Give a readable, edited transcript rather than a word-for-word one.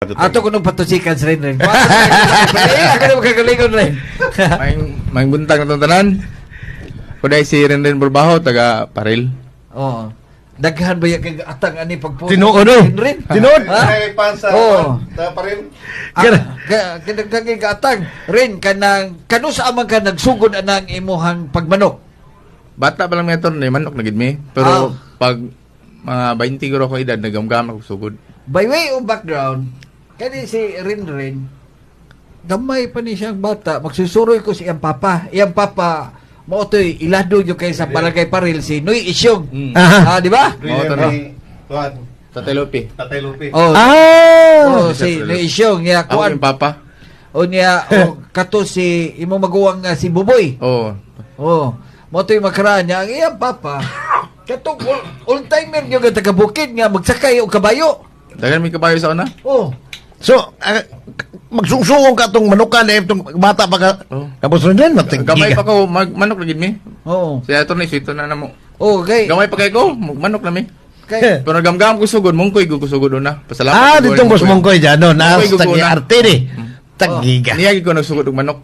Ato ko nung patusikan sa rin. Ako na magkagalingon rin. may buntag na itong tanan. Kuday si Renren Burbaho, taga Paril. Oo. Daghan ba yung kay atang ani pagpuno? Tinuod, no? Rin? Tinuod? Ay, pansa. Oo. Pa rin. Kadagdagan ka atang. Rin, kanu sa amang ka nagsugod anang imuhang pagmanok. Bata pa lang may ni manok na gid mi. Pero pag mga 20 guro ko edad, nagamgam ako sugod. By way of background, kani si Rin, gamay pa ni siyang bata, magsusuroy ko si iyang papa. Iyang papa, mo to'y ilado yung kay sa Barangay Paril, si Noy Isyong. Di ba? Tatay Lupi. Tatay Lupi. Oh, si Noy Isyong. Niya, Ako yung papa. kato si, imo maguwang si Buboy. Mo to'y makaraan niya, ang iyang papa, katong all-timer yung taga-bukid nga, magsakay o kabayo. Dagan may kabayo sa una. So, magsungsungong ka itong manukan itong bata pa ka. Tapos rin din, Gamay pa ko, manok na gid mi. Oo. Siya ito ni sito na namo. Okay. Gamay pa kay ko, manok na mi. Okay. Pero nagamgam ko sugod, mungkoy ko sugod una. Pasalamat. ditong Boss Mongkoy dyan, no? Mongkoy, Tagi guguna. arte ni. Tagiga. Niya gid ko nagsugod og manok.